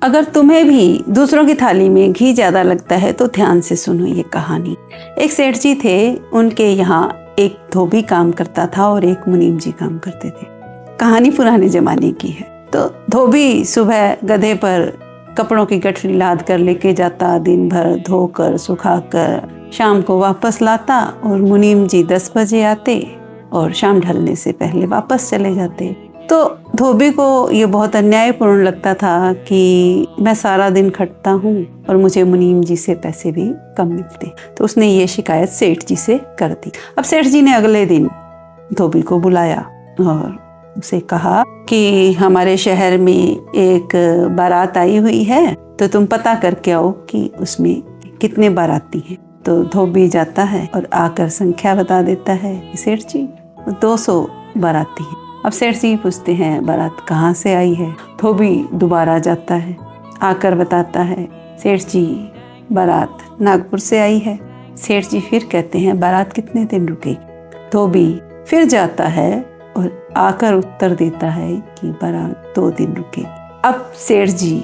अगर तुम्हें भी दूसरों की थाली में घी ज़्यादा लगता है तो ध्यान से सुनो ये कहानी। एक सेठ जी थे, उनके यहाँ एक धोबी काम करता था और एक मुनीम जी काम करते थे। कहानी पुराने ज़माने की है। तो धोबी सुबह गधे पर कपड़ों की गठरी लाद कर लेके जाता, दिन भर धोकर सुखाकर शाम को वापस लाता, और मुनीम जी 10 बजे आते और शाम ढलने से पहले वापस चले जाते। तो धोबी को ये बहुत अन्यायपूर्ण लगता था कि मैं सारा दिन खटता हूँ और मुझे मुनीम जी से पैसे भी कम मिलते। तो उसने ये शिकायत सेठ जी से कर दी। अब सेठ जी ने अगले दिन धोबी को बुलाया और उसे कहा कि हमारे शहर में एक बारात आई हुई है, तो तुम पता करके आओ कि उसमें कितने बाराती हैं। तो धोबी जाता है और आकर संख्या बता देता है कि सेठ जी 200 बाराती हैं। अब सेठ जी पूछते हैं बारात कहाँ से आई है। धोबी दोबारा जाता है, आकर बताता है सेठ जी बारात नागपुर से आई है। सेठ जी फिर कहते हैं बारात कितने दिन रुकेगी। धोबी फिर जाता है और आकर उत्तर देता है कि बारात 2 दिन रुकेगी। अब सेठ जी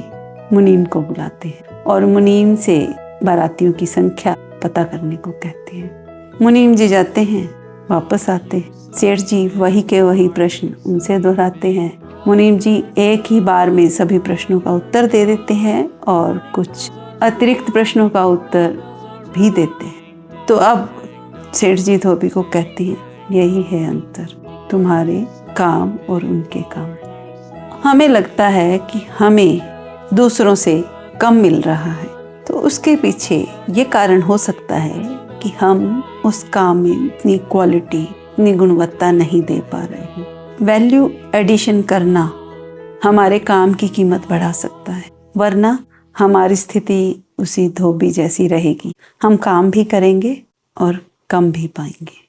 मुनीम को बुलाते हैं और मुनीम से बारातियों की संख्या पता करने को कहते हैं। मुनीम जी जाते हैं, वापस आते हैं। सेठ जी वही के वही प्रश्न उनसे दोहराते हैं। मुनीम जी एक ही बार में सभी प्रश्नों का उत्तर दे देते हैं और कुछ अतिरिक्त प्रश्नों का उत्तर भी देते हैं। तो अब सेठ जी धोबी को कहते हैं यही है अंतर तुम्हारे काम और उनके काम। हमें लगता है कि हमें दूसरों से कम मिल रहा है, तो उसके पीछे ये कारण हो सकता है कि हम उस काम में इतनी क्वालिटी, इतनी गुणवत्ता नहीं दे पा रहे हैं। वैल्यू एडिशन करना हमारे काम की कीमत बढ़ा सकता है, वरना हमारी स्थिति उसी धोबी जैसी रहेगी। हम काम भी करेंगे और कम भी पाएंगे।